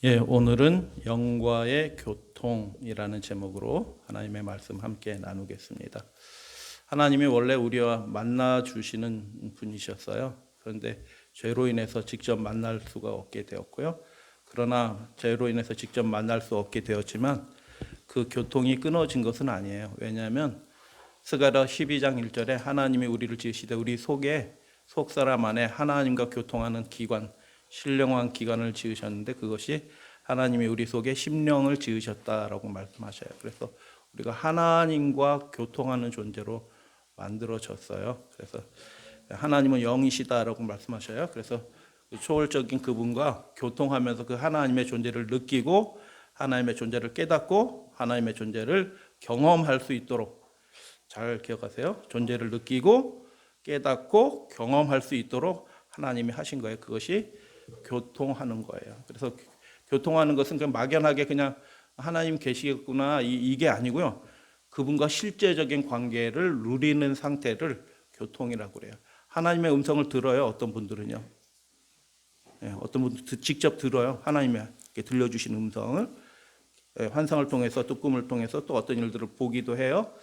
예, 오늘은 영과의 교통이라는 제목으로 하나님의 말씀 함께 나누겠습니다. 하나님이 원래 우리와 만나 주시는 분이셨어요. 그런데 죄로 인해서 직접 만날 수가 없게 되었고요. 그러나 죄로 인해서 직접 만날 수 없게 되었지만 그 교통이 끊어진 것은 아니에요. 왜냐하면 스가랴 12장 1절에 하나님이 우리를 지으시되 우리 속 사람 안에 하나님과 교통하는 기관, 신령한 기관을 지으셨는데 그것이 하나님이 우리 속에 심령을 지으셨다라고 말씀하셔요. 그래서 우리가 하나님과 교통하는 존재로 만들어졌어요. 그래서 하나님은 영이시다라고 말씀하셔요. 그래서 초월적인 그분과 교통하면서 그 하나님의 존재를 느끼고 하나님의 존재를 깨닫고 하나님의 존재를 경험할 수 있도록, 잘 기억하세요. 존재를 느끼고 깨닫고 경험할 수 있도록 하나님이 하신 거예요. 그것이 교통하는 거예요. 그래서 교통하는 것은 그냥 막연하게 그냥 하나님 계시겠구나 이게 아니고요. 그분과 실제적인 관계를 누리는 상태를 교통이라고 그래요. 하나님의 음성을 들어요. 어떤 분들은요. 어떤 분들 직접 들어요. 하나님께 들려주신 음성을 환상을 통해서 또 꿈을 통해서 또 어떤 일들을 보기도 해요.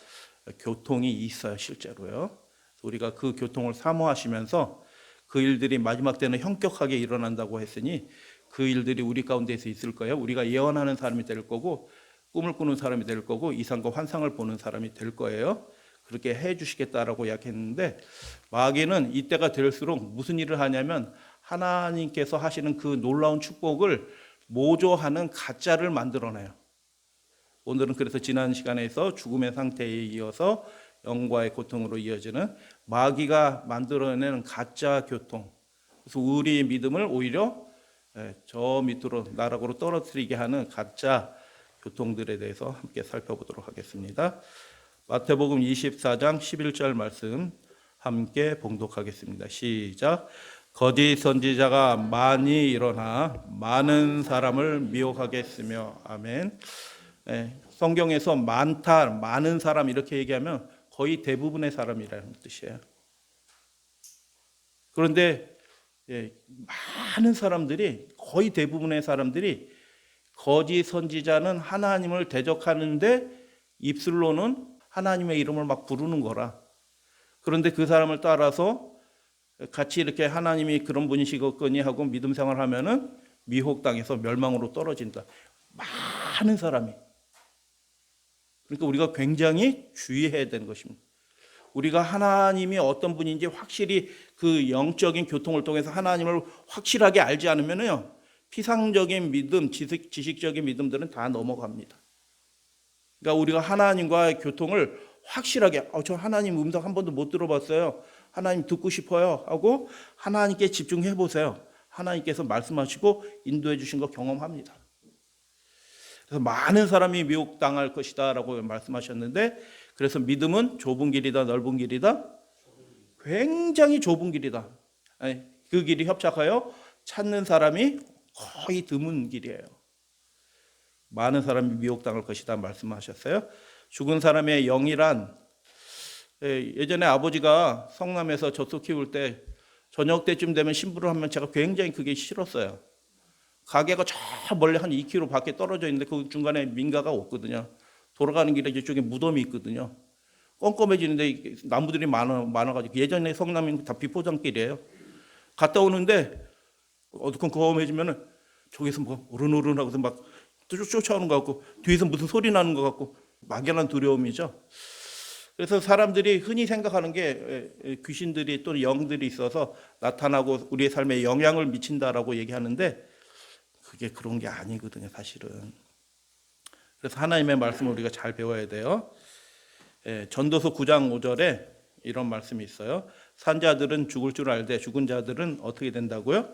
교통이 있어요. 실제로요. 우리가 그 교통을 사모하시면서 그 일들이 마지막 때는 현격하게 일어난다고 했으니 그 일들이 우리 가운데서 있을 거예요. 우리가 예언하는 사람이 될 거고 꿈을 꾸는 사람이 될 거고 이상과 환상을 보는 사람이 될 거예요. 그렇게 해 주시겠다라고 약했는데 마귀는 이때가 될수록 무슨 일을 하냐면 하나님께서 하시는 그 놀라운 축복을 모조하는 가짜를 만들어내요. 오늘은 그래서 지난 시간에서 죽음의 상태에 이어서 영과의 고통으로 이어지는 마귀가 만들어내는 가짜 교통, 그래서 우리의 믿음을 오히려 저 밑으로 나락으로 떨어뜨리게 하는 가짜 교통들에 대해서 함께 살펴보도록 하겠습니다. 마태복음 24장 11절 말씀 함께 봉독하겠습니다. 시작. 거짓 선지자가 많이 일어나 많은 사람을 미혹하게 했으며. 아멘. 성경에서 많다, 많은 사람 이렇게 얘기하면 거의 대부분의 사람이라는 뜻이에요. 그런데 많은 사람들이, 거의 대부분의 사람들이 거짓 선지자는 하나님을 대적하는데 입술로는 하나님의 이름을 막 부르는 거라. 그런데 그 사람을 따라서 같이 이렇게 하나님이 그런 분이시겠거니 하고 믿음 생활하면은 미혹당해서 멸망으로 떨어진다. 많은 사람이. 그러니까 우리가 굉장히 주의해야 되는 것입니다. 우리가 하나님이 어떤 분인지 확실히 그 영적인 교통을 통해서 하나님을 확실하게 알지 않으면요, 피상적인 믿음, 지식적인 믿음들은 다 넘어갑니다. 그러니까 우리가 하나님과의 교통을 확실하게, 저 하나님 음성 한 번도 못 들어봤어요. 하나님 듣고 싶어요. 하고 하나님께 집중해 보세요. 하나님께서 말씀하시고 인도해 주신 거 경험합니다. 그래서 많은 사람이 미혹당할 것이다 라고 말씀하셨는데, 그래서 믿음은 좁은 길이다, 넓은 길이다? 굉장히 좁은 길이다. 그 길이 협착하여 찾는 사람이 거의 드문 길이에요. 많은 사람이 미혹당할 것이다 말씀하셨어요. 죽은 사람의 영이란, 예전에 아버지가 성남에서 젖소 키울 때 저녁 때쯤 되면 신부를 하면 제가 굉장히 그게 싫었어요. 가게가 저 멀리 한 2km 밖에 떨어져 있는데 그 중간에 민가가 없거든요. 돌아가는 길에 이쪽에 무덤이 있거든요. 껌껌해지는데 나무들이 많아가지고, 예전에 성남이 다 비포장길이에요. 갔다 오는데 어두컴컴해지면은 저기서 뭐 어른어른하고서 막 쫓아오는 것 같고 뒤에서 무슨 소리 나는 것 같고 막연한 두려움이죠. 그래서 사람들이 흔히 생각하는 게 귀신들이 또는 영들이 있어서 나타나고 우리의 삶에 영향을 미친다라고 얘기하는데 그게 그런 게 아니거든요, 사실은. 그래서 하나님의 말씀을 우리가 잘 배워야 돼요. 전도서 9장 5절에 이런 말씀이 있어요. 산자들은 죽을 줄 알되 죽은 자들은 어떻게 된다고요?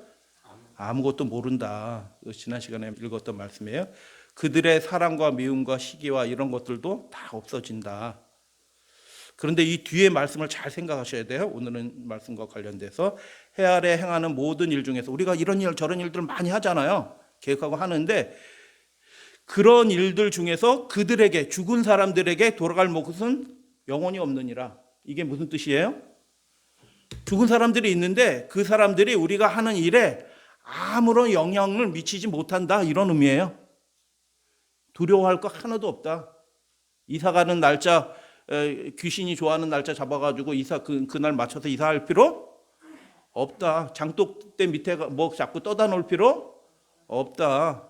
아무것도 모른다. 지난 시간에 읽었던 말씀이에요. 그들의 사랑과 미움과 시기와 이런 것들도 다 없어진다. 그런데 이 뒤에 말씀을 잘 생각하셔야 돼요. 오늘은 말씀과 관련돼서 해 아래 행하는 모든 일 중에서 우리가 이런 일 저런 일들을 많이 하잖아요. 계획하고 하는데 그런 일들 중에서 그들에게, 죽은 사람들에게 돌아갈 몫은 영원히 없느니라. 이게 무슨 뜻이에요? 죽은 사람들이 있는데 그 사람들이 우리가 하는 일에 아무런 영향을 미치지 못한다, 이런 의미예요. 두려워할 거 하나도 없다. 이사 가는 날짜, 귀신이 좋아하는 날짜 잡아가지고 그날 맞춰서 이사할 필요 없다. 장독대 밑에 뭐 자꾸 떠다 놓을 필요 없다.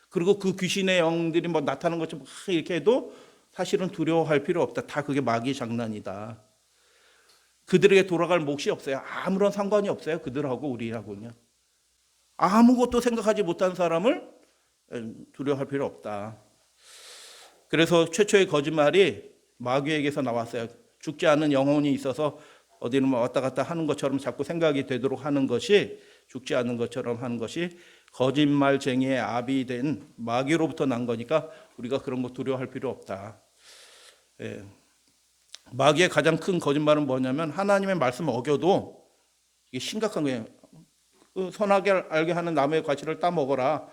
그리고 그 귀신의 영들이 뭐 나타나는 것처럼 이렇게 해도 사실은 두려워할 필요 없다. 다 그게 마귀의 장난이다. 그들에게 돌아갈 몫이 없어요. 아무런 상관이 없어요. 그들하고 우리하고는요. 아무것도 생각하지 못한 사람을 두려워할 필요 없다. 그래서 최초의 거짓말이 마귀에게서 나왔어요. 죽지 않은 영혼이 있어서 어디는 왔다 갔다 하는 것처럼 자꾸 생각이 되도록 하는 것이, 죽지 않는 것처럼 하는 것이 거짓말쟁이의 압이 된 마귀로부터 난 거니까 우리가 그런 거 두려워할 필요 없다. 예. 마귀의 가장 큰 거짓말은 뭐냐면 하나님의 말씀을 어겨도, 이게 심각한 거예요. 선하게 알게 하는 나무의 과실을 따먹어라.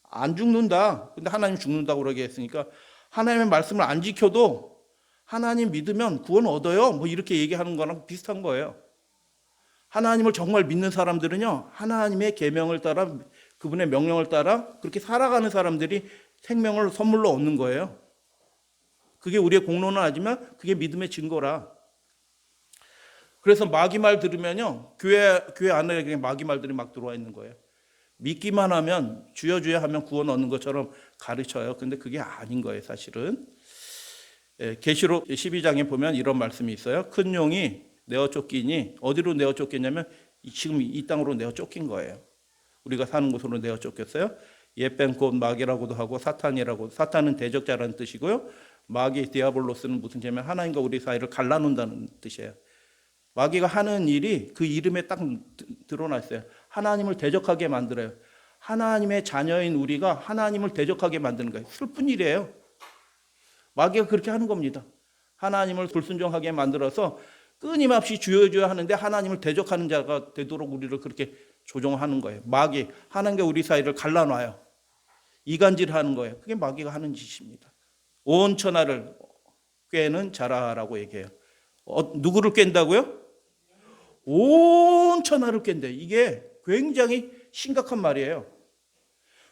안 죽는다. 근데 하나님 죽는다고 그러게 했으니까 하나님의 말씀을 안 지켜도 하나님 믿으면 구원 얻어요, 뭐 이렇게 얘기하는 거랑 비슷한 거예요. 하나님을 정말 믿는 사람들은요, 하나님의 계명을 따라, 그분의 명령을 따라 그렇게 살아가는 사람들이 생명을 선물로 얻는 거예요. 그게 우리의 공로는 아니지만 그게 믿음의 증거라. 그래서 마귀 말 들으면요, 교회 안에 그냥 마귀 말들이 막 들어와 있는 거예요. 믿기만 하면, 주여 주여 하면 구원 얻는 것처럼 가르쳐요. 근데 그게 아닌 거예요, 사실은. 계시록 12장에 보면 이런 말씀이 있어요. 큰 용이 내어 쫓기니, 어디로 내어 쫓겼냐면 지금 이 땅으로 내어 쫓긴 거예요. 우리가 사는 곳으로 내어 쫓겼어요. 예뱀 곧 마귀라고도 하고 사탄이라고, 사탄은 대적자라는 뜻이고요. 마귀 디아블로스는 무슨 죄냐면 하나님과 우리 사이를 갈라놓는다는 뜻이에요. 마귀가 하는 일이 그 이름에 딱 드러나 있어요. 하나님을 대적하게 만들어요. 하나님의 자녀인 우리가 하나님을 대적하게 만드는 거예요. 슬픈 일이에요. 마귀가 그렇게 하는 겁니다. 하나님을 불순종하게 만들어서 끊임없이 주여 주여 하는데 하나님을 대적하는 자가 되도록 우리를 그렇게 조종하는 거예요. 마귀, 하나님과 우리 사이를 갈라놔요. 이간질하는 거예요. 그게 마귀가 하는 짓입니다. 온 천하를 꿰는 자라라고 얘기해요. 누구를 깬다고요? 온 천하를 깬대. 이게 굉장히 심각한 말이에요.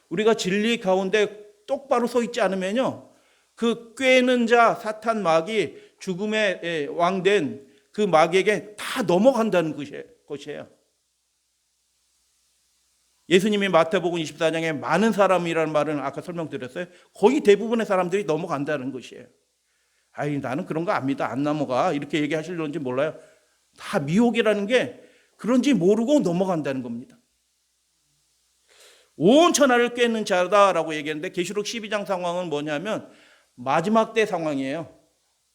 우리가 진리 가운데 똑바로 서 있지 않으면요, 그 꿰는 자, 사탄 마귀, 죽음의 왕된 그 마귀에게 다 넘어간다는 것이에요. 예수님이 마태복음 24장에 많은 사람이라는 말은 아까 설명드렸어요. 거의 대부분의 사람들이 넘어간다는 것이에요. 아이, 나는 그런 거 안 믿어, 안 넘어가, 이렇게 얘기하시려는지 몰라요. 다 미혹이라는 게 그런지 모르고 넘어간다는 겁니다. 온 천하를 꿰는 자다라고 얘기했는데 계시록 12장 상황은 뭐냐면 마지막 때 상황이에요.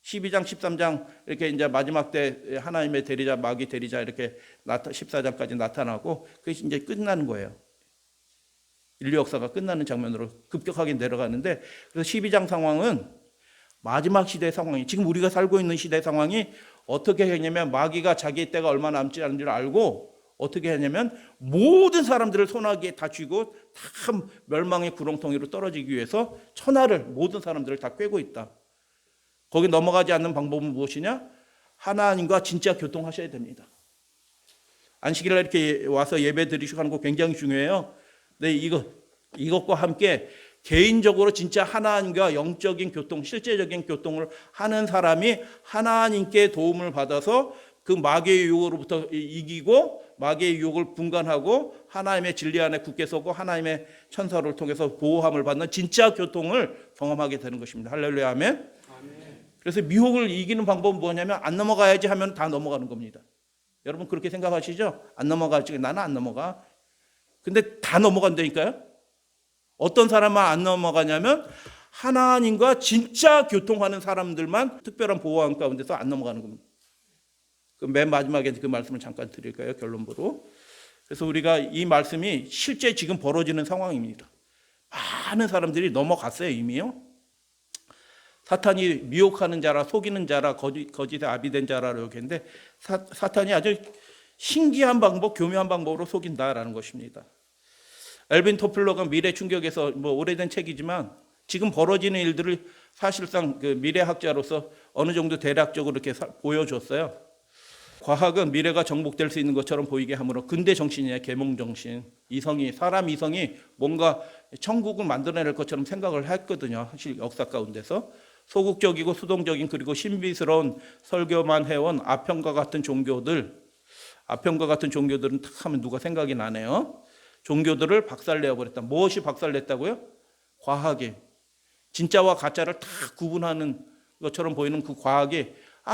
12장, 13장 이렇게 이제 마지막 때 하나님의 대리자, 마귀 대리자 이렇게 14장까지 나타나고 그게 이제 끝나는 거예요. 인류 역사가 끝나는 장면으로 급격하게 내려가는데, 그래서 12장 상황은 마지막 시대 상황이, 지금 우리가 살고 있는 시대 상황이 어떻게 했냐면 마귀가 자기 때가 얼마 남지 않은 줄 알고 어떻게 했냐면 모든 사람들을 소나기에 다 쥐고 다 멸망의 구렁텅이로 떨어지기 위해서 천하를, 모든 사람들을 다 꿰고 있다. 거기 넘어가지 않는 방법은 무엇이냐? 하나님과 진짜 교통하셔야 됩니다. 안식일날 이렇게 와서 예배 드리시고 하는 거 굉장히 중요해요. 근데 이것과 함께 개인적으로 진짜 하나님과 영적인 교통, 실제적인 교통을 하는 사람이 하나님께 도움을 받아서 그 마귀의 유혹으로부터 이기고 마귀의 유혹을 분간하고 하나님의 진리 안에 굳게 서고 하나님의 천사를 통해서 보호함을 받는 진짜 교통을 경험하게 되는 것입니다. 할렐루야, 아멘. 그래서 미혹을 이기는 방법은 뭐냐면 안 넘어가야지 하면 다 넘어가는 겁니다. 여러분 그렇게 생각하시죠? 안 넘어가지, 나는 안 넘어가. 근데 다 넘어간다니까요. 어떤 사람만 안 넘어가냐면 하나님과 진짜 교통하는 사람들만 특별한 보호함 가운데서 안 넘어가는 겁니다. 맨 마지막에 그 말씀을 잠깐 드릴까요? 결론부로. 그래서 우리가 이 말씀이 실제 지금 벌어지는 상황입니다. 많은 사람들이 넘어갔어요, 이미요. 사탄이 미혹하는 자라, 속이는 자라, 거짓의 아비 된 자라라고 했는데 사탄이 아주 신기한 방법, 교묘한 방법으로 속인다라는 것입니다. 엘빈 토플러가 미래 충격에서 오래된 책이지만 지금 벌어지는 일들을 사실상 그 미래학자로서 어느 정도 대략적으로 이렇게 보여줬어요. 과학은 미래가 정복될 수 있는 것처럼 보이게 하므로 근대 정신이에요. 계몽 정신. 사람 이성이 뭔가 천국을 만들어낼 것처럼 생각을 했거든요. 사실 역사 가운데서. 소극적이고 수동적인 그리고 신비스러운 설교만 해온 아편과 같은 종교들은 탁 하면 누가 생각이 나네요. 종교들을 박살내어 버렸다. 무엇이 박살냈다고요? 과학이. 진짜와 가짜를 다 구분하는 것처럼 보이는 그 과학이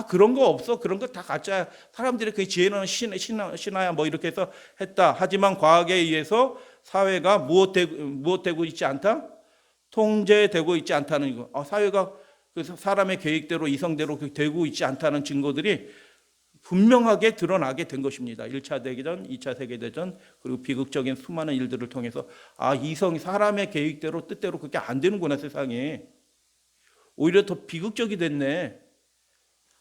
그런 거 없어. 그런 거 다 가짜야. 사람들이 그 지혜는 신화야 뭐 이렇게 해서 했다. 하지만 과학에 의해서 사회가 무엇되고 있지 않다? 통제되고 있지 않다는 거. 사회가 그 사람의 계획대로 이성대로 되고 있지 않다는 증거들이 분명하게 드러나게 된 것입니다. 1차 대전, 2차 세계대전 그리고 비극적인 수많은 일들을 통해서 이성이 사람의 계획대로 뜻대로 그렇게 안 되는구나 세상에. 오히려 더 비극적이 됐네.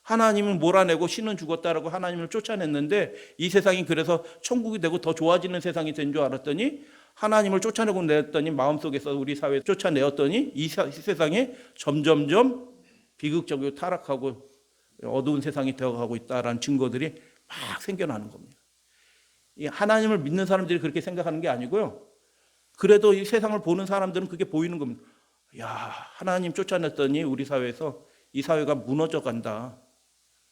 하나님을 몰아내고 신은 죽었다라고 하나님을 쫓아냈는데 이 세상이 그래서 천국이 되고 더 좋아지는 세상이 된 줄 알았더니 하나님을 쫓아내고 냈더니 마음속에서 우리 사회 쫓아내었더니 이 세상이 점점점 비극적이고 타락하고 어두운 세상이 되어가고 있다라는 증거들이 막 생겨나는 겁니다. 이 하나님을 믿는 사람들이 그렇게 생각하는 게 아니고요. 그래도 이 세상을 보는 사람들은 그게 보이는 겁니다. 야, 하나님 쫓아냈더니 우리 사회에서 이 사회가 무너져 간다.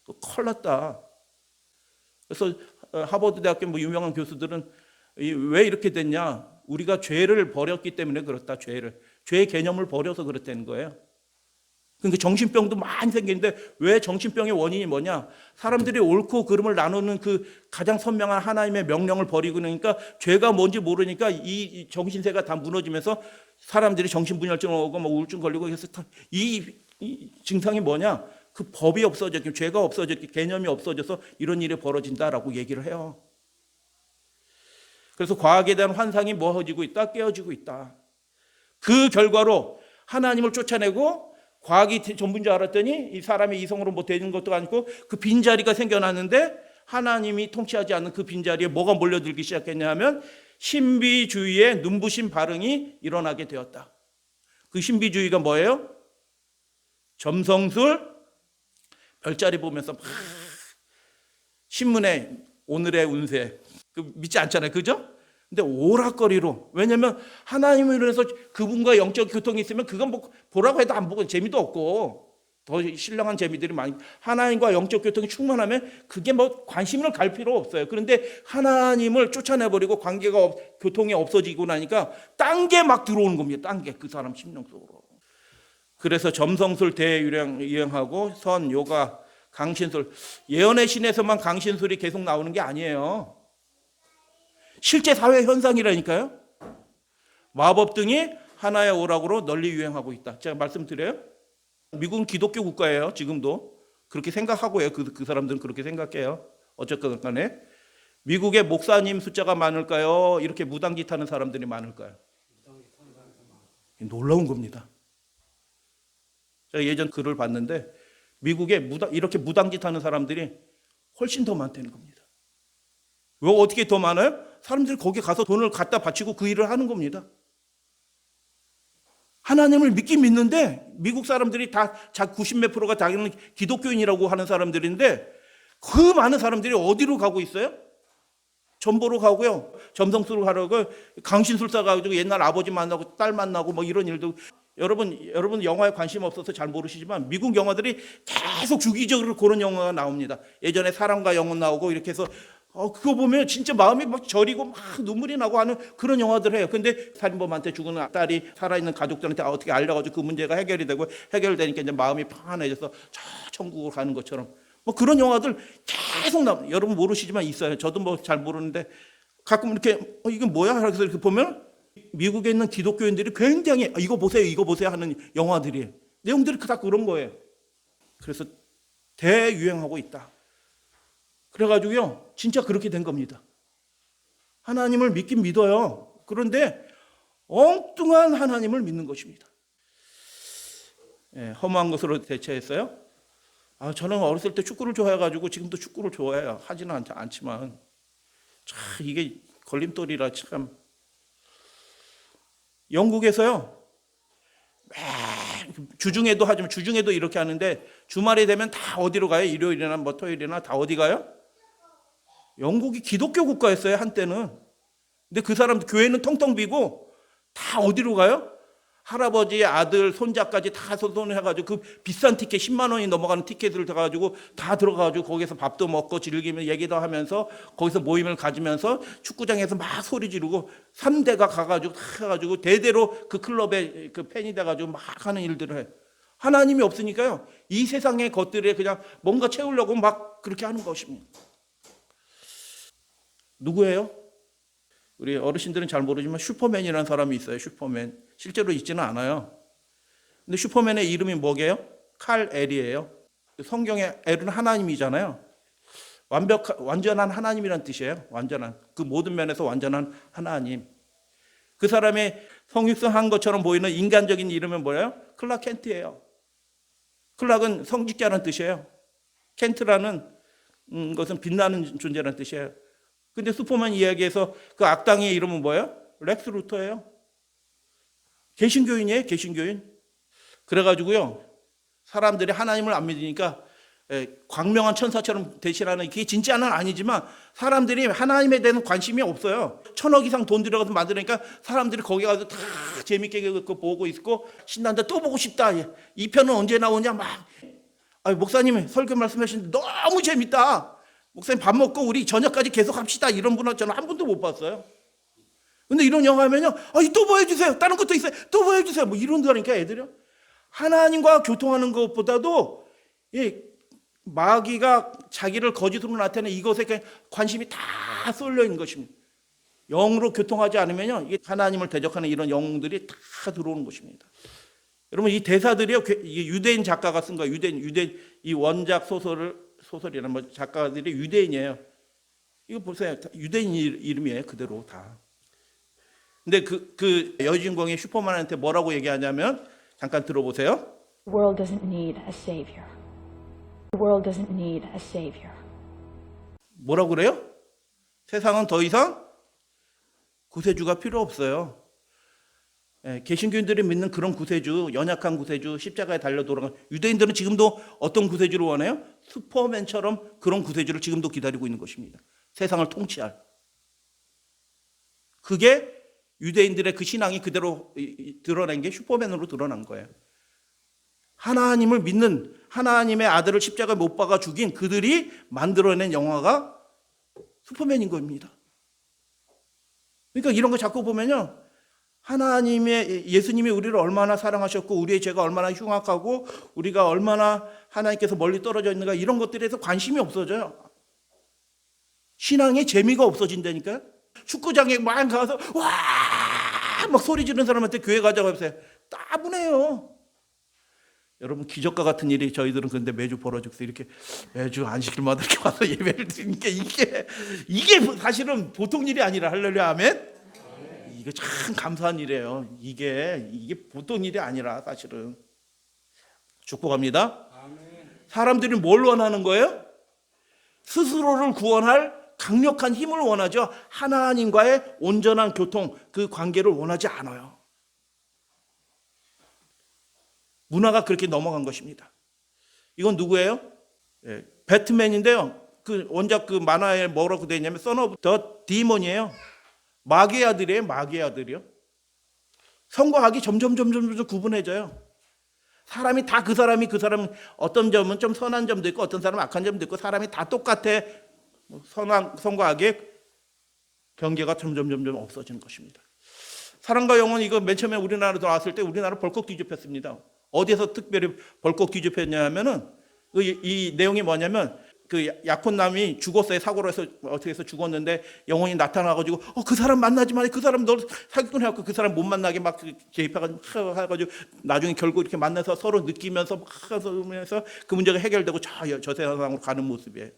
또 큰일 났다. 그래서 하버드 대학교 유명한 교수들은 왜 이렇게 됐냐? 우리가 죄를 버렸기 때문에 그렇다. 죄의 개념을 버려서 그렇다는 거예요. 그러니까 정신병도 많이 생기는데 왜 정신병의 원인이 뭐냐? 사람들이 옳고 그름을 나누는 그 가장 선명한 하나님의 명령을 버리고 그러니까 죄가 뭔지 모르니까 이 정신세가 다 무너지면서 사람들이 정신분열증 오고 뭐 우울증 걸리고 해서 이 증상이 뭐냐? 그 법이 없어졌기, 죄가 없어졌기, 개념이 없어져서 이런 일이 벌어진다라고 얘기를 해요. 그래서 과학에 대한 환상이 뭐해지고 있다? 깨어지고 있다. 그 결과로 하나님을 쫓아내고 과학이 전부인 줄 알았더니 이 사람이 이성으로 뭐 되는 것도 아니고 그 빈자리가 생겨났는데 하나님이 통치하지 않는 그 빈자리에 뭐가 몰려들기 시작했냐 하면 신비주의의 눈부신 반응이 일어나게 되었다. 그 신비주의가 뭐예요? 점성술 별자리 보면서 막 신문에 오늘의 운세 믿지 않잖아요. 그죠? 근데 오락거리로. 왜냐면 하나님을 위해서 그분과 영적 교통이 있으면 그건 뭐 보라고 해도 안 보고 재미도 없고 더 신령한 재미들이 많이. 하나님과 영적 교통이 충만하면 그게 뭐 관심을 갈 필요 없어요. 그런데 하나님을 쫓아내버리고 교통이 없어지고 나니까 딴 게 막 들어오는 겁니다. 딴 게 그 사람 심령 속으로. 그래서 점성술 대유행하고 선, 요가, 강신술. 예언의 신에서만 강신술이 계속 나오는 게 아니에요. 실제 사회 현상이라니까요. 마법 등이 하나의 오락으로 널리 유행하고 있다. 제가 말씀드려요. 미국은 기독교 국가예요. 지금도. 그렇게 생각하고요. 그 사람들은 그렇게 생각해요. 어쨌건 간에. 미국의 목사님 숫자가 많을까요? 이렇게 무당짓 하는 사람들이 많을까요? 놀라운 겁니다. 제가 예전 글을 봤는데 미국에 이렇게 무당짓 하는 사람들이 훨씬 더 많다는 겁니다. 왜 어떻게 더 많아요? 사람들이 거기 가서 돈을 갖다 바치고 그 일을 하는 겁니다. 하나님을 믿긴 믿는데 미국 사람들이 다 90몇 프로가 자기는 기독교인이라고 하는 사람들인데 그 많은 사람들이 어디로 가고 있어요? 전보로 가고요. 점성술을 하려고 강신술사 가지고 옛날 아버지 만나고 딸 만나고 뭐 이런 일도. 여러분 영화에 관심 없어서 잘 모르시지만 미국 영화들이 계속 주기적으로 그런 영화가 나옵니다. 예전에 사랑과 영혼 나오고 이렇게 해서 그거 보면 진짜 마음이 막 저리고 막 눈물이 나고 하는 그런 영화들 해요. 근데 살인범한테 죽은 딸이 살아있는 가족들한테 어떻게 알려가지고 그 문제가 해결이 되고 해결되니까 이제 마음이 편안해져서 저 천국으로 가는 것처럼 뭐 그런 영화들 계속 여러분 모르시지만 있어요. 저도 뭐 잘 모르는데 가끔 이렇게 이게 뭐야? 그래서 이렇게 보면 미국에 있는 기독교인들이 굉장히 이거 보세요 하는 영화들이에요. 내용들이 다 그런 거예요. 그래서 대유행하고 있다. 그래가지고요, 진짜 그렇게 된 겁니다. 하나님을 믿긴 믿어요. 그런데 엉뚱한 하나님을 믿는 것입니다. 허무한 것으로 대체했어요. 저는 어렸을 때 축구를 좋아해가지고 지금도 축구를 좋아해요. 하지는 않지만 참 이게 걸림돌이라 참. 영국에서요, 주중에도 하지만 주중에도 이렇게 하는데 주말이 되면 다 어디로 가요? 일요일이나 뭐 토요일이나 다 어디 가요? 영국이 기독교 국가였어요, 한때는. 근데 그 사람 교회는 텅텅 비고 다 어디로 가요? 할아버지, 아들, 손자까지 다 손해가지고 그 비싼 티켓 10만 원이 넘어가는 티켓을 가지고 다 들어가가지고 거기서 밥도 먹고 즐기면 얘기도 하면서 거기서 모임을 가지면서 축구장에서 막 소리 지르고 3대가 가가지고 다 해가지고 대대로 그 클럽에 그 팬이 돼가지고 막 하는 일들을 해요. 하나님이 없으니까요. 이 세상의 것들에 그냥 뭔가 채우려고 막 그렇게 하는 것입니다. 누구예요? 우리 어르신들은 잘 모르지만 슈퍼맨이라는 사람이 있어요. 슈퍼맨. 실제로 있지는 않아요. 근데 슈퍼맨의 이름이 뭐게요? 칼 엘이에요. 성경의 엘은 하나님이잖아요. 완전한 하나님이란 뜻이에요. 완전한. 그 모든 면에서 완전한 하나님. 그 사람의 성육성한 것처럼 보이는 인간적인 이름은 뭐예요? 클락 켄트예요. 클락은 성직자라는 뜻이에요. 켄트라는 것은 빛나는 존재라는 뜻이에요. 근데 슈퍼맨 이야기에서 그 악당의 이름은 뭐예요? 렉스 루터예요. 개신교인이에요, 개신교인. 그래가지고요, 사람들이 하나님을 안 믿으니까 광명한 천사처럼 대신하는, 그게 진짜는 아니지만 사람들이 하나님에 대한 관심이 없어요. 1,000억 이상 돈 들여가서 만드니까 사람들이 거기 가서 다 재밌게 보고 있고 신난다, 또 보고 싶다. 이 편은 언제 나오냐 막. 목사님 설교 말씀하시는데 너무 재밌다. 목사님 밥 먹고 우리 저녁까지 계속 합시다. 이런 분은 저는 한 번도 못 봤어요. 근데 이런 영화 하면요, 또 보여주세요. 다른 것도 있어요. 또 보여주세요. 뭐 이런다니까 애들이요. 하나님과 교통하는 것보다도 마귀가 자기를 거짓으로 나타내 이것에 관심이 다 쏠려 있는 것입니다. 영으로 교통하지 않으면요, 이게 하나님을 대적하는 이런 영들이 다 들어오는 것입니다. 여러분 이 대사들이요, 유대인 작가가 쓴 거예요. 유대인 이 원작 소설이나 뭐 작가들이 유대인이에요. 이거 보세요. 유대인 이름이에요. 그대로 다. 근데 그 여주인공이 슈퍼맨한테 뭐라고 얘기하냐면, 잠깐 들어보세요. The world doesn't need a savior. The world doesn't need a savior. 뭐라고 그래요? 세상은 더 이상 구세주가 필요 없어요. 개신교인들이 믿는 그런 구세주, 연약한 구세주, 십자가에 달려 돌아간 유대인들은 지금도 어떤 구세주를 원해요? 슈퍼맨처럼 그런 구세주를 지금도 기다리고 있는 것입니다. 세상을 통치할. 그게 유대인들의 그 신앙이 그대로 드러낸 게 슈퍼맨으로 드러난 거예요. 하나님을 믿는, 하나님의 아들을 십자가에 못 박아 죽인 그들이 만들어낸 영화가 슈퍼맨인 겁니다. 그러니까 이런 거 자꾸 보면요, 예수님이 우리를 얼마나 사랑하셨고 우리의 죄가 얼마나 흉악하고 우리가 얼마나 하나님께서 멀리 떨어져 있는가, 이런 것들에 대해서 관심이 없어져요. 신앙의 재미가 없어진다니까요. 축구장에 막 가서 와 막 소리 지르는 사람한테 교회 가자고 해보세요. 따분해요. 여러분 기적과 같은 일이 저희들은 근데 매주 벌어지고 이렇게 매주 안식일마다 이렇게 와서 예배를 드리니까 이게 사실은 보통 일이 아니라, 할렐루야 아멘. 이게 참 감사한 일이에요. 이게 보통 일이 아니라 사실은. 축복합니다. 사람들이 뭘 원하는 거예요? 스스로를 구원할 강력한 힘을 원하죠. 하나님과의 온전한 교통, 그 관계를 원하지 않아요. 문화가 그렇게 넘어간 것입니다. 이건 누구예요? 배트맨인데요. 그 원작 그 만화에 뭐라고 되어 있냐면 선 오브 더 디몬이에요. 마귀의 아들이에요. 마귀의 아들이요. 선과 악이 점점 구분해져요. 사람이 다 그 사람 어떤 점은 좀 선한 점도 있고 어떤 사람은 악한 점도 있고 사람이 다 똑같아. 선과 악의 경계가 점점 없어지는 것입니다. 사랑과 영혼, 이거 맨 처음에 우리나라로 나왔을 때 우리나라 벌컥 뒤집혔습니다. 어디에서 특별히 벌컥 뒤집혔냐 하면은 이 내용이 뭐냐면, 그 약혼남이 죽었어요. 사고로 해서 어떻게 해서 죽었는데 영혼이 나타나가지고 그 사람 만나지 마, 그 사람 너 사기꾼 해갖고 그 사람 못 만나게 막 개입해가지고 나중에 결국 이렇게 만나서 서로 느끼면서 막 하면서 그 문제가 해결되고 저 세상으로 가는 모습이에요.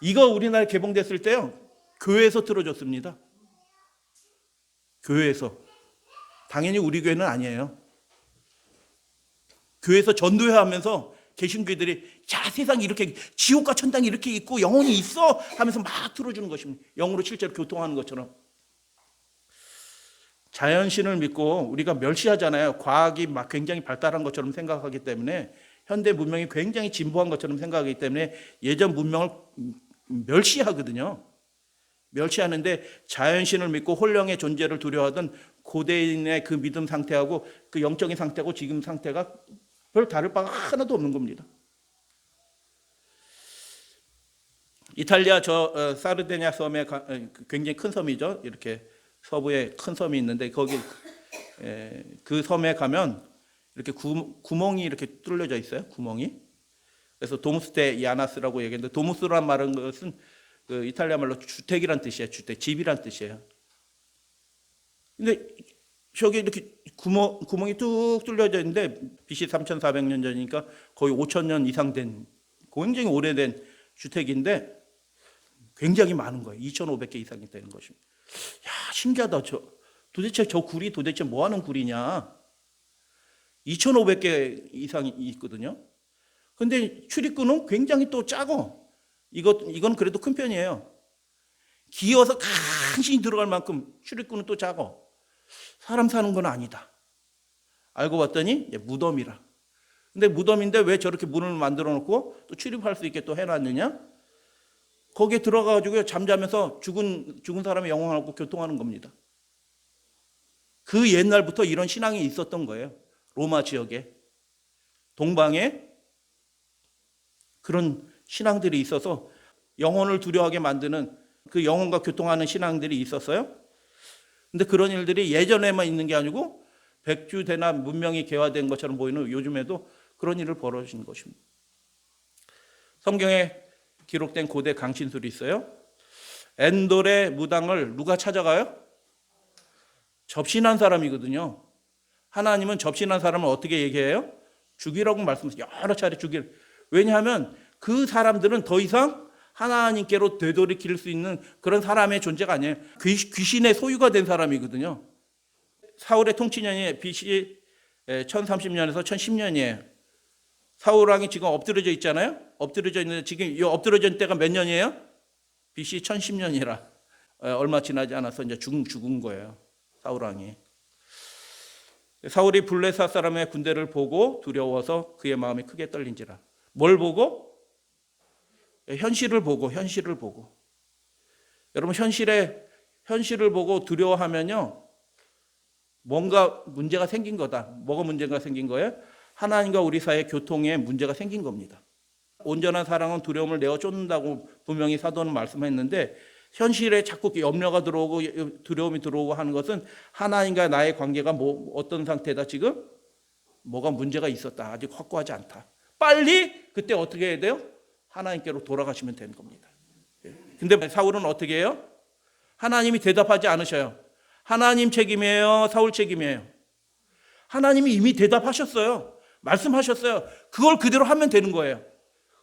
이거 우리나라에 개봉됐을 때요, 교회에서 틀어줬습니다. 교회에서. 당연히 우리 교회는 아니에요. 교회에서 전도회 하면서 개신교들이 세상이 이렇게 지옥과 천당이 이렇게 있고 영혼이 있어 하면서 막 틀어주는 것입니다. 영으로 실제로 교통하는 것처럼. 자연신을 믿고 우리가 멸시하잖아요. 과학이 막 굉장히 발달한 것처럼 생각하기 때문에, 현대 문명이 굉장히 진보한 것처럼 생각하기 때문에 예전 문명을 멸시하거든요. 멸시하는데 자연신을 믿고 홀령의 존재를 두려워하던 고대인의 그 믿음 상태하고 그 영적인 상태하고 지금 상태가 별 다를 바가 하나도 없는 겁니다. 이탈리아 사르데냐 섬에 굉장히 큰 섬이죠. 이렇게 서부에 큰 섬이 있는데 거기 그 섬에 가면 이렇게 구멍이 이렇게 뚫려져 있어요. 구멍이. 그래서 도무스테 야나스라고 얘기했는데 도무스란 말은 것은 그 이탈리아 말로 주택이란 뜻이에요. 주택, 집이란 뜻이에요. 근데 저기 이렇게 구멍이 뚝 뚫려져 있는데 BC 3,400년 전이니까 거의 5,000년 이상 된 굉장히 오래된 주택인데 굉장히 많은 거예요. 2,500개 이상이 되는 것입니다. 야, 신기하다. 도대체 저 굴이 도대체 뭐 하는 굴이냐? 2,500개 이상이 있거든요. 근데 출입구는 굉장히 또 작어. 이건 그래도 큰 편이에요. 기어서 간신히 들어갈 만큼 출입구는 또 작어. 사람 사는 건 아니다. 알고 봤더니 무덤이라. 근데 무덤인데 왜 저렇게 문을 만들어 놓고 또 출입할 수 있게 또 해놨느냐? 거기에 들어가가지고 잠자면서 죽은 사람의 영혼하고 교통하는 겁니다. 그 옛날부터 이런 신앙이 있었던 거예요. 로마 지역에. 동방에 그런 신앙들이 있어서 영혼을 두려워하게 만드는 그 영혼과 교통하는 신앙들이 있었어요. 근데 그런 일들이 예전에만 있는 게 아니고 백주대나 문명이 개화된 것처럼 보이는 요즘에도 그런 일을 벌어지는 것입니다. 성경에 기록된 고대 강신술이 있어요. 엔돌의 무당을 누가 찾아가요? 접신한 사람이거든요. 하나님은 접신한 사람을 어떻게 얘기해요? 죽이라고 말씀하세요. 여러 차례 죽이라. 왜냐하면 그 사람들은 더 이상 하나님께로 되돌이킬 수 있는 그런 사람의 존재가 아니에요. 귀신의 소유가 된 사람이거든요. 사울의 통치년이 BC 1030년에서 1010년이에요. 사울 왕이 지금 엎드려져 있잖아요. 엎드려져 있는데 지금 이 엎드려져 있는 때가 몇 년이에요? BC 1010년이라 얼마 지나지 않아서 이제 죽은 거예요. 사울 왕이. 사울이 블레셋 사람의 군대를 보고 두려워서 그의 마음이 크게 떨린지라. 뭘 보고? 현실을 보고. 여러분 현실을 보고 두려워하면요. 뭔가 문제가 생긴 거다. 뭐가 문제가 생긴 거예요? 하나님과 우리 사이의 교통에 문제가 생긴 겁니다. 온전한 사랑은 두려움을 내어 쫓는다고 분명히 사도는 말씀했는데 현실에 자꾸 염려가 들어오고 두려움이 들어오고 하는 것은 하나님과 나의 관계가 어떤 상태다 지금? 뭐가 문제가 있었다. 아직 확고하지 않다. 빨리 그때 어떻게 해야 돼요? 하나님께로 돌아가시면 되는 겁니다. 근데 사울은 어떻게 해요? 하나님이 대답하지 않으셔요. 하나님 책임이에요? 사울 책임이에요? 하나님이 이미 대답하셨어요. 말씀하셨어요. 그걸 그대로 하면 되는 거예요.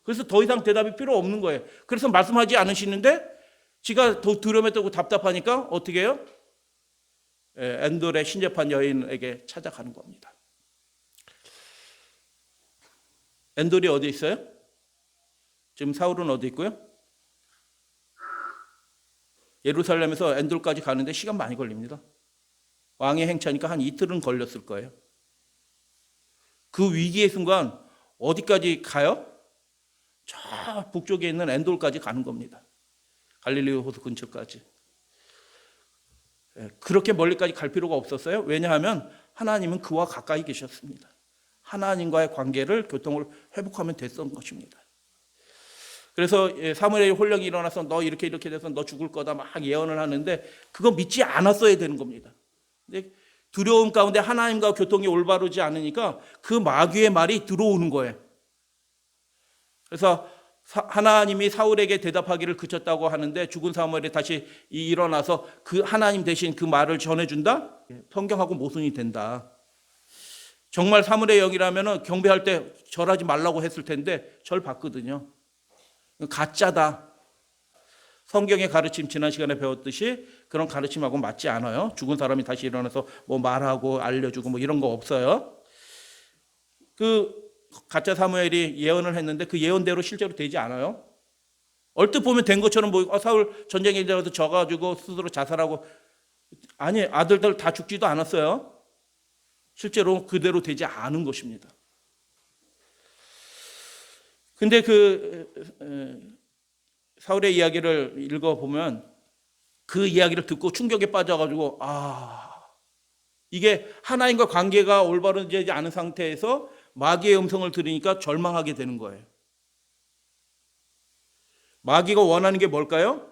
그래서 더 이상 대답이 필요 없는 거예요. 그래서 말씀하지 않으시는데 지가 더 두려움에 떨고 답답하니까 어떻게 해요? 엔돌의 신접한 여인에게 찾아가는 겁니다. 엔돌이 어디 있어요? 지금 사울은 어디 있고요? 예루살렘에서 엔돌까지 가는데 시간 많이 걸립니다. 왕의 행차니까 한 이틀은 걸렸을 거예요. 그 위기의 순간 어디까지 가요? 저 북쪽에 있는 엔돌까지 가는 겁니다. 갈릴리 호수 근처까지. 그렇게 멀리까지 갈 필요가 없었어요. 왜냐하면 하나님은 그와 가까이 계셨습니다. 하나님과의 관계를 교통을 회복하면 됐던 것입니다. 그래서 사무엘의 혼령이 일어나서 너 이렇게 돼서 너 죽을 거다 막 예언을 하는데 그거 믿지 않았어야 되는 겁니다. 근데 두려움 가운데 하나님과 교통이 올바르지 않으니까 그 마귀의 말이 들어오는 거예요. 그래서 하나님이 사울에게 대답하기를 그쳤다고 하는데 죽은 사무엘이 다시 일어나서 그 하나님 대신 그 말을 전해준다? 성경하고 모순이 된다. 정말 사무엘의 영이라면 경배할 때 절하지 말라고 했을 텐데 절 받거든요. 가짜다. 성경의 가르침 지난 시간에 배웠듯이 그런 가르침하고 맞지 않아요. 죽은 사람이 다시 일어나서 뭐 말하고 알려주고 뭐 이런 거 없어요. 그 가짜 사무엘이 예언을 했는데 그 예언대로 실제로 되지 않아요. 얼뜻 보면 된 것처럼 보이고 사울 전쟁에 들어가서 져가지고 스스로 자살하고 아니 아들들 다 죽지도 않았어요. 실제로 그대로 되지 않은 것입니다. 근데 사울의 이야기를 읽어보면 그 이야기를 듣고 충격에 빠져가지고 이게 하나님과 관계가 올바르지 않은 상태에서 마귀의 음성을 들으니까 절망하게 되는 거예요. 마귀가 원하는 게 뭘까요?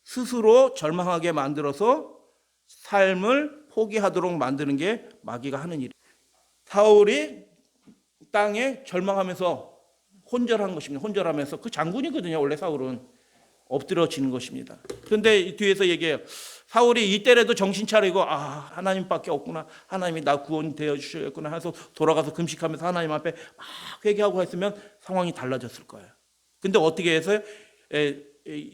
스스로 절망하게 만들어서 삶을 포기하도록 만드는 게 마귀가 하는 일이에요. 사울이 땅에 절망하면서 혼절한 것입니다. 혼절하면서 그 장군이거든요. 원래 사울은 엎드려지는 것입니다. 그런데 뒤에서 얘기해요. 사울이 이때라도 정신 차리고 하나님밖에 없구나. 하나님이 나 구원되어 주셨구나 해서 돌아가서 금식하면서 하나님 앞에 막 회개하고 했으면 상황이 달라졌을 거예요. 근데 어떻게 해서요?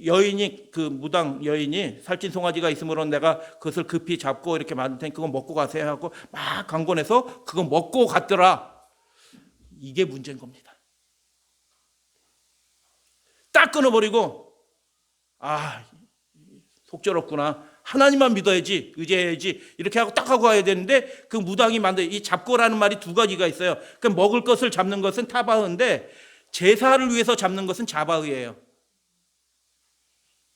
여인이 그 무당 여인이 살찐 송아지가 있으므로 내가 그것을 급히 잡고 이렇게 만들 테니 그거 먹고 가세요 하고 막 강권해서 그거 먹고 갔더라. 이게 문제인 겁니다. 딱 끊어버리고 속절없구나. 하나님만 믿어야지, 의지해야지 이렇게 하고 딱 하고 가야 되는데 그 무당이 만든 이 잡고라는 말이 두 가지가 있어요. 그 먹을 것을 잡는 것은 타바흐인데 제사를 위해서 잡는 것은 자바흐예요.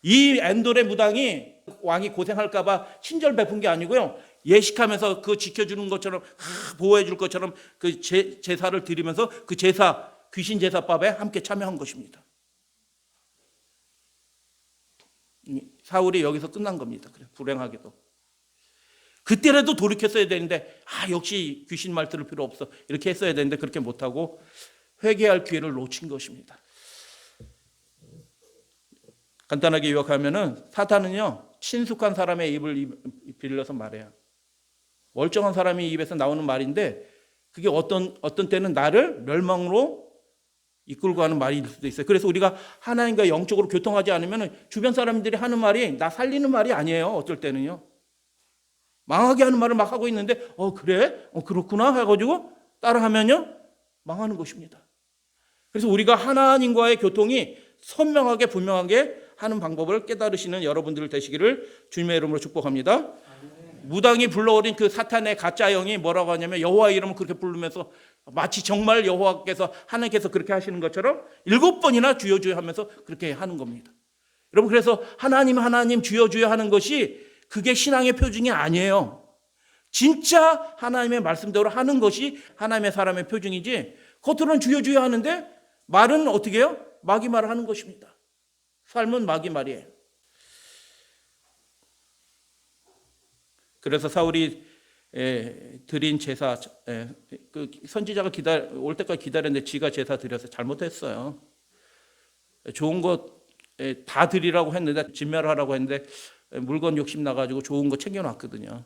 이 엔돌의 무당이 왕이 고생할까 봐 친절 베푼 게 아니고요. 예식하면서 그 지켜주는 것처럼 보호해 줄 것처럼 그 제사를 드리면서 그 제사 귀신 제사밥에 함께 참여한 것입니다. 사울이 여기서 끝난 겁니다. 불행하게도. 그때라도 돌이켰어야 되는데 역시 귀신 말 들을 필요 없어 이렇게 했어야 되는데 그렇게 못하고 회개할 기회를 놓친 것입니다. 간단하게 요약하면은 사탄은요 친숙한 사람의 입을 빌려서 말해요. 멀쩡한 사람이 입에서 나오는 말인데 그게 어떤 때는 나를 멸망으로 이끌고 가는 말일 수도 있어요. 그래서 우리가 하나님과 영적으로 교통하지 않으면 주변 사람들이 하는 말이 나 살리는 말이 아니에요. 어쩔 때는요. 망하게 하는 말을 막 하고 있는데 그래? 그렇구나 해가지고 따라하면요 망하는 것입니다. 그래서 우리가 하나님과의 교통이 선명하게 분명하게 하는 방법을 깨달으시는 여러분들 되시기를 주님의 이름으로 축복합니다. 무당이 불러오린 그 사탄의 가짜 영이 뭐라고 하냐면 여호와의 이름을 그렇게 부르면서 마치 정말 여호와께서 하나님께서 그렇게 하시는 것처럼 7번이나 주여 주여 하면서 그렇게 하는 겁니다. 여러분 그래서 하나님 주여 주여 하는 것이 그게 신앙의 표징이 아니에요. 진짜 하나님의 말씀대로 하는 것이 하나님의 사람의 표징이지 겉으로는 주여 주여 하는데 말은 어떻게 해요? 마귀 말을 하는 것입니다. 삶은 마귀 말이에요. 그래서 사울이 드린 제사 그 선지자가 올 때까지 기다렸는데 지가 제사 드려서 잘못했어요. 좋은 것 다 드리라고 했는데 진멸하라고 했는데 물건 욕심 나가지고 좋은 거 챙겨놨거든요.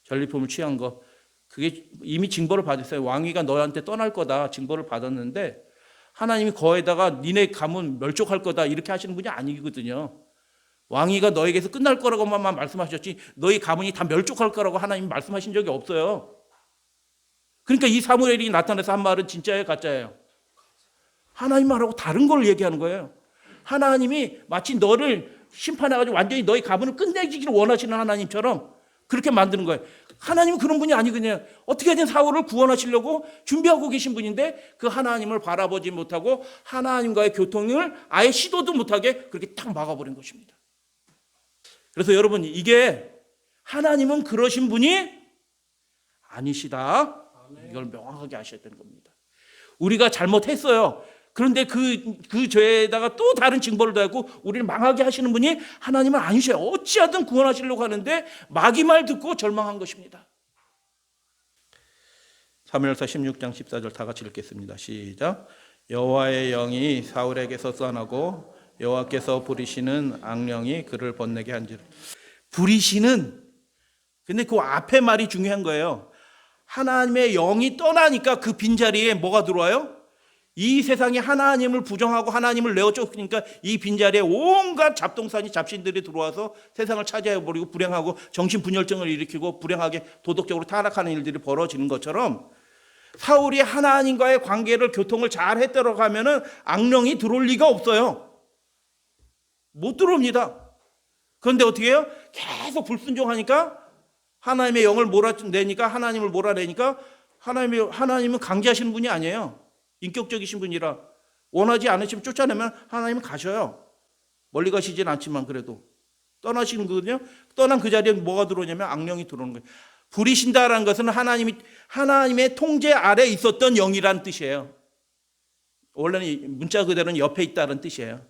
전리품을 취한 거 그게 이미 징벌을 받았어요. 왕위가 너한테 떠날 거다 징벌을 받았는데 하나님이 거에다가 니네 가문 멸족할 거다 이렇게 하시는 분이 아니거든요. 왕위가 너에게서 끝날 거라고만 말씀하셨지 너희 가문이 다 멸족할 거라고 하나님이 말씀하신 적이 없어요. 그러니까 이 사무엘이 나타나서 한 말은 진짜예요, 가짜예요? 하나님 말하고 다른 걸 얘기하는 거예요. 하나님이 마치 너를 심판해가지고 완전히 너희 가문을 끝내기를 원하시는 하나님처럼 그렇게 만드는 거예요. 하나님은 그런 분이 아니거든요. 어떻게든 사울을 구원하시려고 준비하고 계신 분인데 그 하나님을 바라보지 못하고 하나님과의 교통을 아예 시도도 못하게 그렇게 딱 막아버린 것입니다. 그래서 여러분 이게 하나님은 그러신 분이 아니시다. 이걸 명확하게 아셔야 되는 겁니다. 우리가 잘못했어요. 그런데 그 죄에다가 또 다른 징벌을 더하고 우리를 망하게 하시는 분이 하나님은 아니셔요. 어찌하든 구원하시려고 하는데 마귀 말 듣고 절망한 것입니다. 사무엘서 16장 14절 다 같이 읽겠습니다. 시작. 여호와의 영이 사울에게서 떠나고 여호와께서 부리시는 악령이 그를 번뇌게 한지라. 부리시는 근데 그 앞에 말이 중요한 거예요. 하나님의 영이 떠나니까 그 빈자리에 뭐가 들어와요? 이 세상에 하나님을 부정하고 하나님을 내어쫓으니까 이 빈자리에 온갖 잡동사니 잡신들이 들어와서 세상을 차지해버리고 불행하고 정신분열증을 일으키고 불행하게 도덕적으로 타락하는 일들이 벌어지는 것처럼 사울이 하나님과의 관계를 교통을 잘 했도록 하면은 악령이 들어올 리가 없어요. 못 들어옵니다. 그런데 어떻게 해요? 계속 불순종하니까 하나님의 영을 몰아내니까 하나님을 몰아내니까 하나님은 강제하시는 분이 아니에요. 인격적이신 분이라 원하지 않으시면 쫓아내면 하나님은 가셔요. 멀리 가시진 않지만 그래도 떠나시는 거거든요. 떠난 그 자리에 뭐가 들어오냐면 악령이 들어오는 거예요. 부리신다라는 것은 하나님의 통제 아래 있었던 영이라는 뜻이에요. 원래는 문자 그대로는 옆에 있다는 뜻이에요.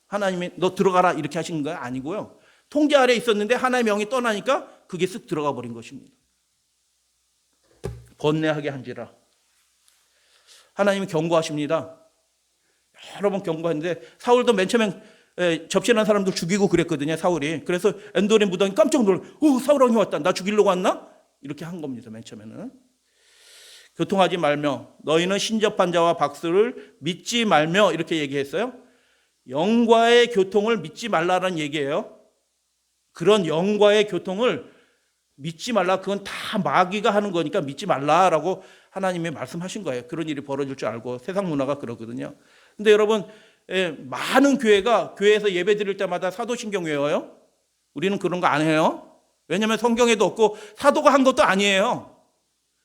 하나님이 너 들어가라 이렇게 하신 거 아니고요. 통제 아래 있었는데 하나님의 영이 떠나니까 그게 쓱 들어가 버린 것입니다. 번뇌하게 한지라. 하나님이 경고하십니다. 여러 번 경고했는데 사울도 맨 처음엔 접신한 사람들 죽이고 그랬거든요. 사울이. 그래서 엔도린 무당이 깜짝 놀라. 사울 왕이 왔다. 나 죽이려고 왔나? 이렇게 한 겁니다. 맨 처음에는. 교통하지 말며 너희는 신접한 자와 박수를 믿지 말며 이렇게 얘기했어요. 영과의 교통을 믿지 말라는 얘기예요. 그런 영과의 교통을 믿지 말라. 그건 다 마귀가 하는 거니까 믿지 말라라고 하나님이 말씀하신 거예요. 그런 일이 벌어질 줄 알고 세상 문화가 그러거든요. 근데 여러분 많은 교회에서 예배 드릴 때마다 사도신경 외워요? 우리는 그런 거 안 해요. 왜냐하면 성경에도 없고 사도가 한 것도 아니에요.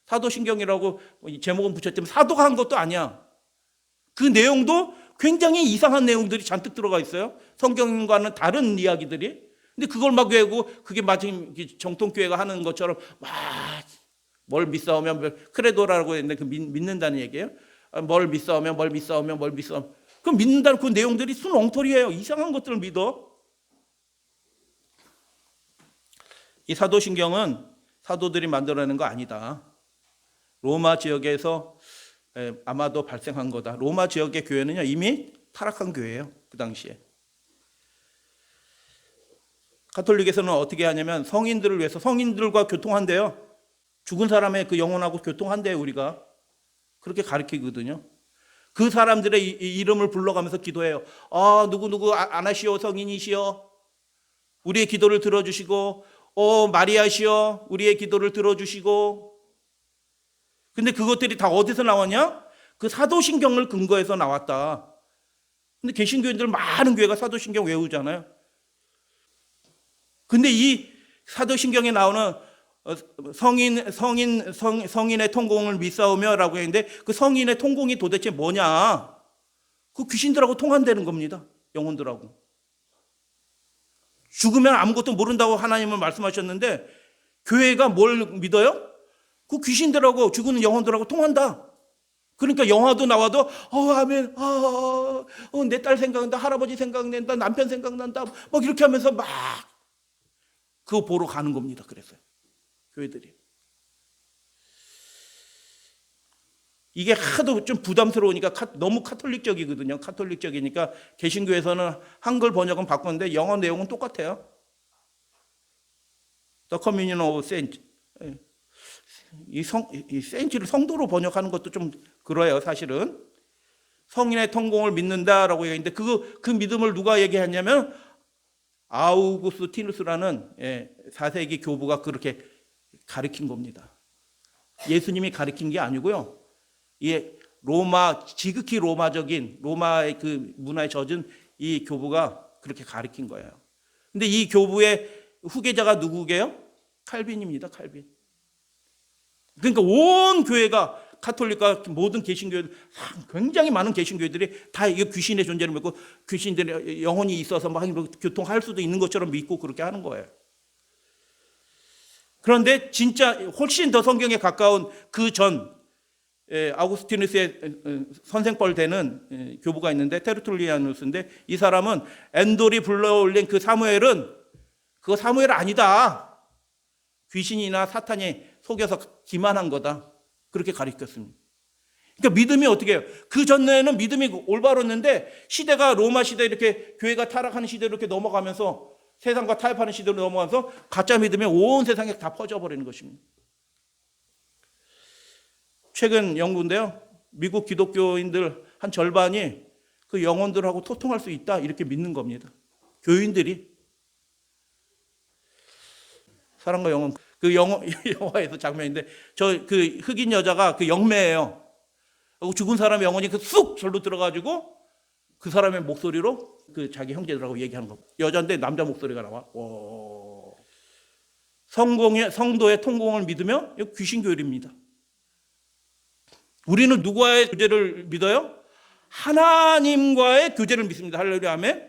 사도신경이라고 제목은 붙였지만 사도가 한 것도 아니야. 그 내용도 굉장히 이상한 내용들이 잔뜩 들어가 있어요. 성경과는 다른 이야기들이. 근데 그걸 막 외우고 그게 마침 정통교회가 하는 것처럼 막 뭘 믿사오면 크레도라고 했는데 그 믿는다는 얘기예요. 뭘 믿사오면 그럼 믿는다는 그 내용들이 순 엉터리예요. 이상한 것들을 믿어. 이 사도신경은 사도들이 만들어낸 거 아니다. 로마 지역에서 아마도 발생한 거다. 로마 지역의 교회는요 이미 타락한 교회예요. 그 당시에. 가톨릭에서는 어떻게 하냐면 성인들을 위해서 성인들과 교통한대요. 죽은 사람의 그 영혼하고 교통한대요. 우리가 그렇게 가르치거든요. 그 사람들의 이름을 불러가면서 기도해요. 누구 아나시오 성인이시여 우리의 기도를 들어주시고 마리아시여 우리의 기도를 들어주시고. 근데 그것들이 다 어디서 나왔냐? 그 사도신경을 근거해서 나왔다. 근데 개신교인들 많은 교회가 사도신경 외우잖아요. 근데 이 사도신경에 나오는 성인의 통공을 믿사오며라고 했는데 그 성인의 통공이 도대체 뭐냐? 그 귀신들하고 통한다는 겁니다. 영혼들하고. 죽으면 아무것도 모른다고 하나님은 말씀하셨는데 교회가 뭘 믿어요? 그 귀신들하고 죽은 영혼들하고 통한다. 그러니까 영화도 나와도 아멘, 내 딸 생각난다, 할아버지 생각난다, 남편 생각난다, 막 이렇게 하면서 막 그거 보러 가는 겁니다. 그랬어요. 교회들이. 이게 하도 좀 부담스러우니까 너무 카톨릭적이거든요. 카톨릭적이니까 개신교에서는 한글 번역은 바꿨는데 영어 내용은 똑같아요. The Communion of Saints. 이 세인트를 성도로 번역하는 것도 좀 그래요. 사실은 성인의 통공을 믿는다라고 얘기했는데 그 믿음을 누가 얘기했냐면 아우구스티누스라는 4세기 교부가 그렇게 가르친 겁니다. 예수님이 가르친 게 아니고요. 지극히 로마적인 로마의 그 문화에 젖은 이 교부가 그렇게 가르친 거예요. 근데 이 교부의 후계자가 누구게요? 칼빈입니다. 칼빈. 그러니까 온 교회가 카톨릭과 모든 개신교회들 굉장히 많은 개신교회들이 다 이게 귀신의 존재를 믿고 귀신들의 영혼이 있어서 막 교통할 수도 있는 것처럼 믿고 그렇게 하는 거예요. 그런데 진짜 훨씬 더 성경에 가까운 그 전 아우구스티누스의 선생뻘 되는 교부가 있는데 테르툴리아누스인데 이 사람은 엔돌이 불러올린 그 사무엘은 그거 사무엘 아니다. 귀신이나 사탄이 속여서 기만한 거다. 그렇게 가르쳤습니다. 그러니까 믿음이 어떻게 해요? 그 전에는 믿음이 올바랐는데 시대가 로마 시대 이렇게 교회가 타락하는 시대로 이렇게 넘어가면서 세상과 타협하는 시대로 넘어가면서 가짜 믿음이 온 세상에 다 퍼져버리는 것입니다. 최근 연구인데요. 미국 기독교인들 한 절반이 그 영혼들하고 소통할 수 있다 이렇게 믿는 겁니다. 교인들이. 사랑과 영혼. 그 영화에서 장면인데 그 흑인 여자가 그 영매예요. 죽은 사람의 영혼이 쑥 절로 들어가지고 그 사람의 목소리로 그 자기 형제들하고 얘기하는 거. 여자인데 남자 목소리가 나와. 성도의 통공을 믿으며 귀신 교율입니다. 우리는 누구의 주제를 믿어요? 하나님과의 교제를 믿습니다. 할렐루야 아멘.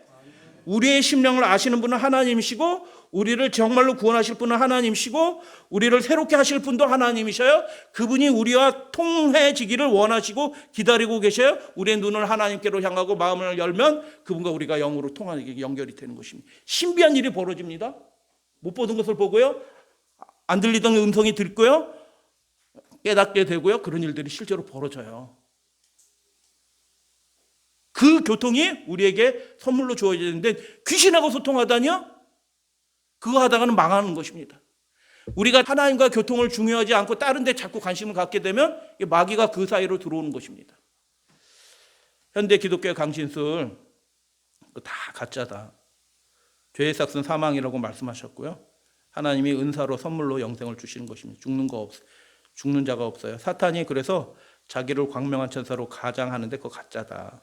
우리의 심령을 아시는 분은 하나님이시고 우리를 정말로 구원하실 분은 하나님이시고 우리를 새롭게 하실 분도 하나님이셔요. 그분이 우리와 통해지기를 원하시고 기다리고 계셔요. 우리의 눈을 하나님께로 향하고 마음을 열면 그분과 우리가 영으로 통하게 연결이 되는 것입니다. 신비한 일이 벌어집니다. 못 보던 것을 보고요. 안 들리던 음성이 듣고요. 깨닫게 되고요. 그런 일들이 실제로 벌어져요. 그 교통이 우리에게 선물로 주어지는데 귀신하고 소통하다니요? 그거 하다가는 망하는 것입니다. 우리가 하나님과 교통을 중요하지 않고 다른 데 자꾸 관심을 갖게 되면 마귀가 그 사이로 들어오는 것입니다. 현대 기독교의 강신술 다 가짜다. 죄의 삭은 사망이라고 말씀하셨고요. 하나님이 은사로 선물로 영생을 주시는 것입니다. 죽는 자가 없어요. 사탄이 그래서 자기를 광명한 천사로 가장하는데 그거 가짜다.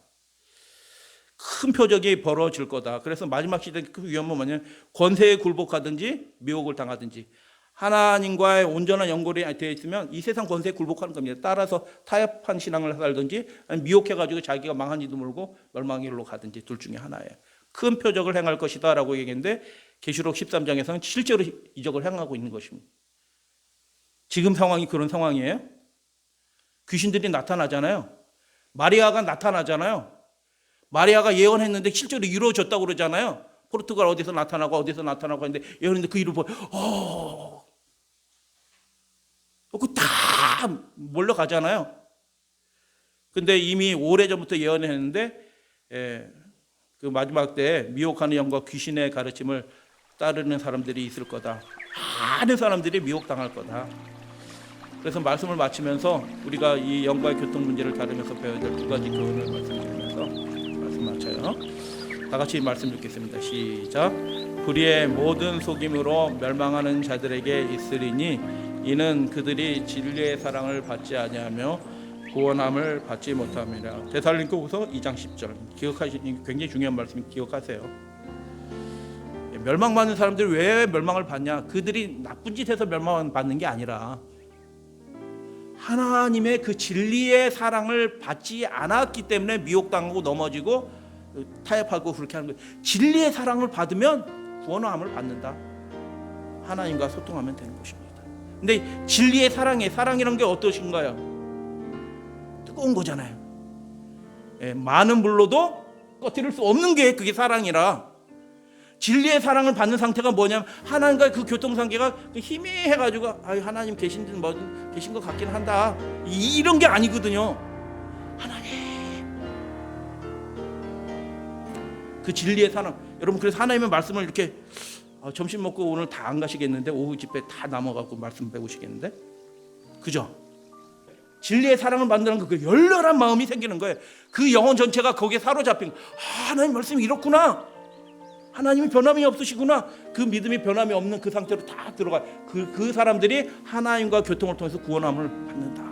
큰 표적이 벌어질 거다. 그래서 마지막 시대의 그 위험은 뭐냐면 권세에 굴복하든지 미혹을 당하든지 하나님과의 온전한 연결이 되어 있으면 이 세상 권세에 굴복하는 겁니다. 따라서 타협한 신앙을 살든지 아니면 미혹해가지고 자기가 망한 이도 모르고 멸망의 길로 가든지 둘 중에 하나예요. 큰 표적을 행할 것이다 라고 얘기했는데 계시록 13장에서는 실제로 이적을 행하고 있는 것입니다. 지금 상황이 그런 상황이에요. 귀신들이 나타나잖아요. 마리아가 나타나잖아요. 마리아가 예언했는데 실제로 이루어졌다고 그러잖아요. 포르투갈 어디서 나타나고 했는데 예언했는데 그 일을 보고 그 다 몰려가잖아요. 근데 이미 오래전부터 예언했는데 그 마지막 때 미혹하는 영과 귀신의 가르침을 따르는 사람들이 있을 거다. 많은 사람들이 미혹당할 거다. 그래서 말씀을 마치면서 우리가 이 영과의 교통 문제를 다루면서 배워야 될 두 가지 교훈을 말씀드리면서 맞춰요. 다 같이 말씀 듣겠습니다. 시작. 불의의 모든 속임으로 멸망하는 자들에게 있으리니 이는 그들이 진리의 사랑을 받지 아니하며 구원함을 받지 못함이라. 데살로니가후서 2장 10절. 기억하시니 굉장히 중요한 말씀 기억하세요. 멸망받는 사람들이 왜 멸망을 받냐? 그들이 나쁜 짓해서 멸망받는 게 아니라 하나님의 그 진리의 사랑을 받지 않았기 때문에 미혹당하고 넘어지고 타협하고 그렇게 하는 거예요. 진리의 사랑을 받으면 구원함을 받는다. 하나님과 소통하면 되는 것입니다. 근데 진리의 사랑이란 게 어떠신가요? 뜨거운 거잖아요. 많은 불로도 꺼뜨릴 수 없는 게 그게 사랑이라. 진리의 사랑을 받는 상태가 뭐냐면 하나님과 그 교통관계가 희미해가지고 하나님 계신 것 같긴 한다 이런 게 아니거든요. 하나님 그 진리의 사랑. 여러분 그래서 하나님의 말씀을 이렇게 점심 먹고 오늘 다 안 가시겠는데 오후 집회 다 남아갖고 말씀 배우시겠는데 그죠? 진리의 사랑을 만드는 그 열렬한 마음이 생기는 거예요. 그 영혼 전체가 거기에 사로잡힌 하나님 말씀이 이렇구나. 하나님이 변함이 없으시구나. 그 믿음이 변함이 없는 그 상태로 다 들어가. 그 사람들이 하나님과 교통을 통해서 구원함을 받는다.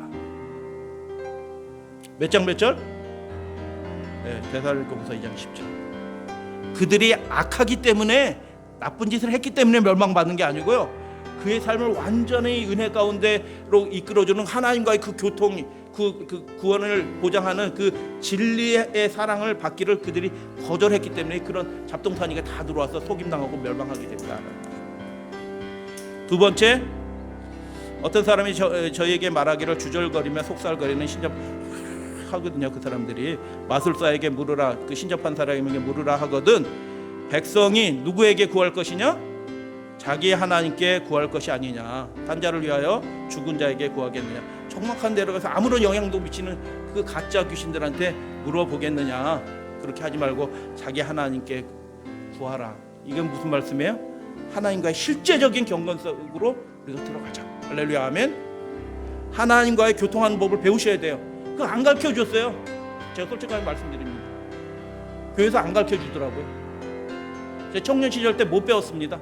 몇 장 몇 절? 데살로니가후서 2장 10절. 그들이 악하기 때문에 나쁜 짓을 했기 때문에 멸망받는 게 아니고요. 그의 삶을 완전히 은혜 가운데로 이끌어주는 하나님과의 그 교통, 그 구원을 보장하는 그 진리의 사랑을 받기를 그들이 거절했기 때문에 그런 잡동사니가 다 들어와서 속임당하고 멸망하게 됐다. 두 번째, 어떤 사람이 저에게 말하기를 주절거리며 속살거리는 신접하거든요. 그 사람들이 마술사에게 물으라, 그 신접한 사람에게 물으라 하거든. 백성이 누구에게 구할 것이냐? 자기 하나님께 구할 것이 아니냐. 딴 자를 위하여 죽은 자에게 구하겠느냐. 정확한 데로 가서 아무런 영향도 미치는 그 가짜 귀신들한테 물어보겠느냐. 그렇게 하지 말고 자기 하나님께 구하라. 이건 무슨 말씀이에요? 하나님과의 실제적인 경건 속으로 우리가 들어가자. 할렐루야 아멘. 하나님과의 교통하는 법을 배우셔야 돼요. 그거 안 가르쳐줬어요. 제가 솔직하게 말씀드립니다. 교회에서 안 가르쳐주더라고요. 제 청년 시절 때 못 배웠습니다.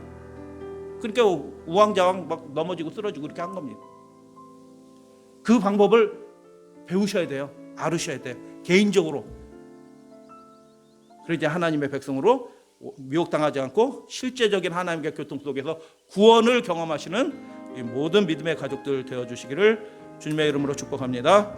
그러니까 우왕좌왕 막 넘어지고 쓰러지고 그렇게 한 겁니다. 그 방법을 배우셔야 돼요. 알으셔야 돼요. 개인적으로. 그래야 이제 하나님의 백성으로 미혹당하지 않고 실제적인 하나님의 교통 속에서 구원을 경험하시는 모든 믿음의 가족들 되어주시기를 주님의 이름으로 축복합니다.